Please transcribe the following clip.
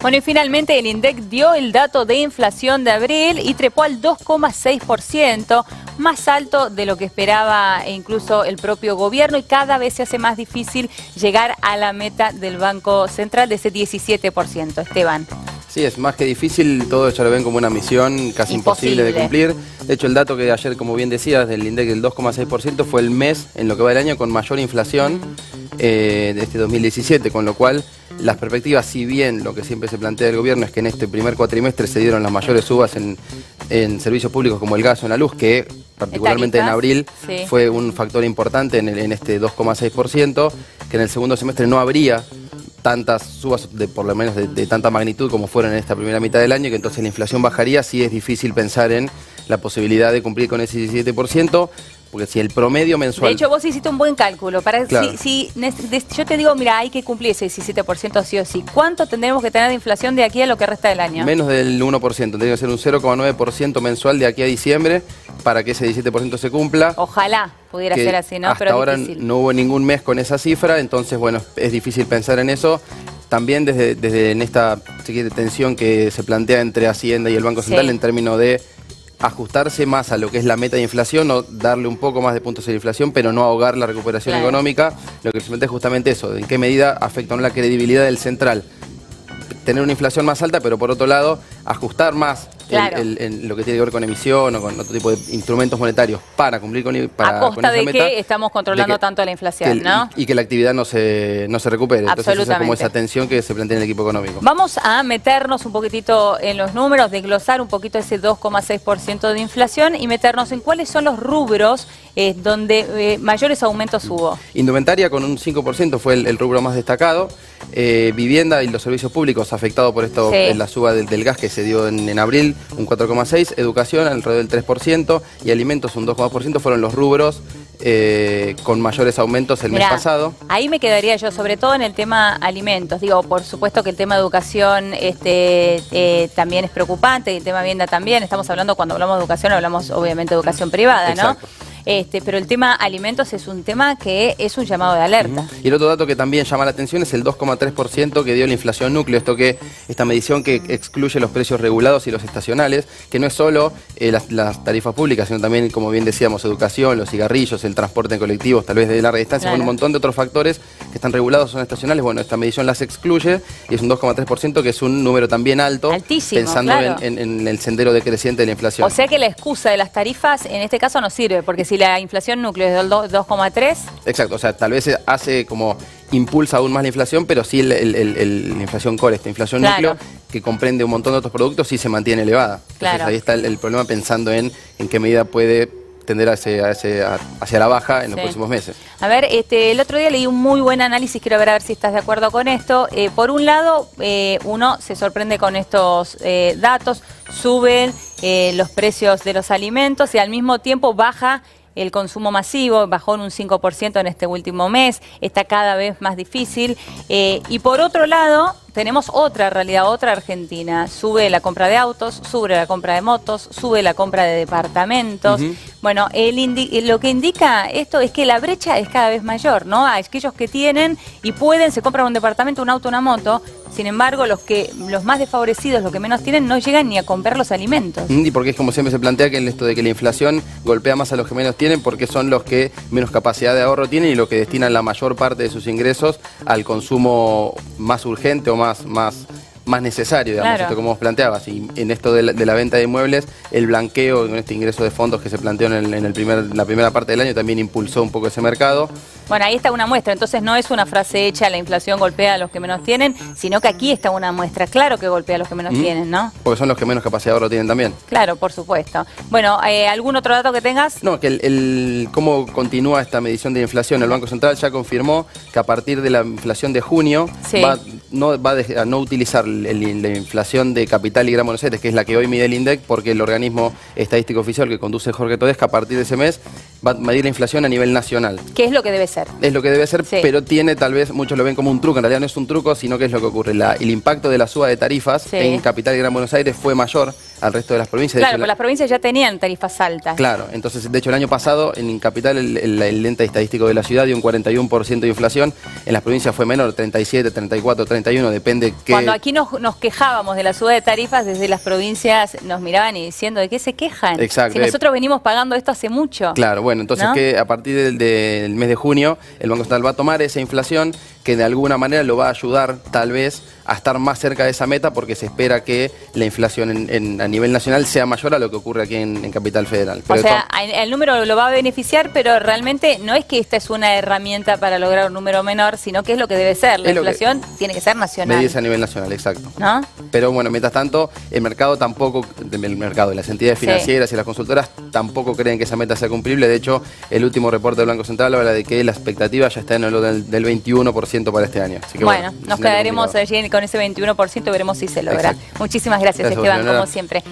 Bueno, y finalmente el INDEC dio el dato de inflación de abril y trepó al 2,6%, más alto de lo que esperaba incluso el propio gobierno, y cada vez se hace más difícil llegar a la meta del Banco Central de ese 17%. Esteban. Sí, es más que difícil, todos ya lo ven como una misión casi imposible de cumplir. De hecho, el dato que ayer, como bien decías, del INDEC del 2,6% fue el mes en lo que va del año con mayor inflación de este 2017, con lo cual las perspectivas, si bien lo que siempre se plantea el gobierno es que en este primer cuatrimestre se dieron las mayores subas en servicios públicos como el gas o la luz, que particularmente en abril fue un factor importante en este 2,6%, que en el segundo semestre no habría tantas subas, por lo menos de tanta magnitud como fueron en esta primera mitad del año, que entonces la inflación bajaría. Sí es difícil pensar en la posibilidad de cumplir con ese 17%, porque si el promedio mensual... De hecho, vos hiciste un buen cálculo. Claro. Si yo te digo, mira, hay que cumplir ese 17% sí o sí, ¿cuánto tendremos que tener de inflación de aquí a lo que resta del año? Menos del 1%, tendría que ser un 0,9% mensual de aquí a diciembre para que ese 17% se cumpla. Ojalá pudiera ser así, ¿no? Hasta Pero ahora es difícil. no hubo ningún mes con esa cifra, entonces, bueno, es difícil pensar en eso. También desde en esta tensión que se plantea entre Hacienda y el Banco Central en términos de ajustarse más a lo que es la meta de inflación, o darle un poco más de puntos a la inflación, pero no ahogar la recuperación económica. Lo que se plantea es justamente eso, de en qué medida afecta a la credibilidad del central tener una inflación más alta, pero por otro lado ajustar más lo que tiene que ver con emisión o con otro tipo de instrumentos monetarios para cumplir con esa meta. A costa de que estamos controlando tanto la inflación, ¿no? Y que la actividad no se recupere. Entonces esa es como esa tensión que se plantea en el equipo económico. Vamos a meternos un poquitito en los números, desglosar un poquito ese 2,6% de inflación y meternos en cuáles son los rubros donde mayores aumentos hubo. Indumentaria con un 5% fue el rubro más destacado. Vivienda y los servicios públicos afectados por esto, la suba del gas que se dio en abril, un 4,6%, educación alrededor del 3% y alimentos un 2,2% fueron los rubros con mayores aumentos el mes pasado. Ahí me quedaría yo, sobre todo en el tema alimentos. Digo, por supuesto que el tema educación también es preocupante, y el tema vivienda también. Estamos hablando, cuando hablamos de educación, hablamos obviamente de educación privada, ¿no? Pero el tema alimentos es un tema que es un llamado de alerta. Y el otro dato que también llama la atención es el 2,3% que dio la inflación núcleo, esta medición que excluye los precios regulados y los estacionales, que no es solo las tarifas públicas, sino también, como bien decíamos, educación, los cigarrillos, el transporte en colectivos, tal vez de larga distancia, con un montón de otros factores que están regulados, son estacionales. Bueno, esta medición las excluye y es un 2,3%, que es un número también alto, altísimo, pensando en el sendero decreciente de la inflación. O sea que la excusa de las tarifas en este caso no sirve, porque si la inflación núcleo es del 2,3. Exacto, o sea, tal vez hace como impulsa aún más la inflación, pero sí la inflación core, esta inflación núcleo, que comprende un montón de otros productos, sí se mantiene elevada. Entonces ahí está el problema, pensando en qué medida puede tender hacia la baja en los próximos meses. A ver, el otro día leí un muy buen análisis, quiero ver a ver si estás de acuerdo con esto. Por un lado, uno se sorprende con estos datos, suben los precios de los alimentos y al mismo tiempo baja el consumo masivo, bajó en un 5% en este último mes, está cada vez más difícil. Y por otro lado, tenemos otra realidad, otra Argentina. Sube la compra de autos, sube la compra de motos, sube la compra de departamentos. Bueno, lo que indica esto es que la brecha es cada vez mayor, ¿no? Aquellos que tienen y pueden, se compran un departamento, un auto, una moto. Sin embargo, los más desfavorecidos, los que menos tienen, no llegan ni a comprar los alimentos. Y porque es como siempre se plantea que esto de que la inflación golpea más a los que menos tienen, porque son los que menos capacidad de ahorro tienen y los que destinan la mayor parte de sus ingresos al consumo más urgente o más necesario, digamos, esto como vos planteabas. Y en esto de la venta de inmuebles, el blanqueo con este ingreso de fondos que se planteó en la primera parte del año también impulsó un poco ese mercado. Bueno, ahí está una muestra, entonces no es una frase hecha, la inflación golpea a los que menos tienen, sino que aquí está una muestra, claro que golpea a los que menos tienen, ¿no? Porque son los que menos capacidad de ahorro tienen también. Claro, por supuesto. Bueno, ¿algún otro dato que tengas? No, que cómo continúa esta medición de inflación. El Banco Central ya confirmó que a partir de la inflación de junio va a no utilizar la inflación de capital y Gran Buenos Aires, que es la que hoy mide el INDEC, porque el organismo estadístico oficial que conduce Jorge Todesca, a partir de ese mes va a medir la inflación a nivel nacional. ¿Qué es lo que debe ser? Es lo que debe ser, pero tiene, tal vez muchos lo ven como un truco. En realidad no es un truco, sino que es lo que ocurre. El impacto de la suba de tarifas en capital y Gran Buenos Aires fue mayor al resto de las provincias. Claro, pero las provincias ya tenían tarifas altas. Claro, entonces, de hecho, el año pasado en Capital el ente estadístico de la ciudad dio un 41% de inflación, en las provincias fue menor, 37, 34, 31, depende qué... Cuando aquí nos quejábamos de la suba de tarifas, desde las provincias nos miraban y diciendo, ¿de qué se quejan? Exacto. Si nosotros venimos pagando esto hace mucho. Claro, bueno, entonces, ¿no? Que a partir del mes de junio el Banco Central va a tomar esa inflación que de alguna manera lo va a ayudar tal vez a estar más cerca de esa meta, porque se espera que la inflación a nivel nacional sea mayor a lo que ocurre aquí en Capital Federal. Pero o sea, el número lo va a beneficiar, pero realmente no es que esta es una herramienta para lograr un número menor, sino que es lo que debe ser. La inflación tiene que ser nacional. Medirse a nivel nacional, exacto. ¿No? Pero bueno, mientras tanto, el mercado tampoco, las entidades financieras y las consultoras tampoco creen que esa meta sea cumplible. De hecho, el último reporte del Banco Central habla de que la expectativa ya está en el del 21% para este año. Así que bueno, nos quedaremos allí con ese 21%, veremos si se logra. Exacto. Muchísimas gracias, Esteban, como siempre.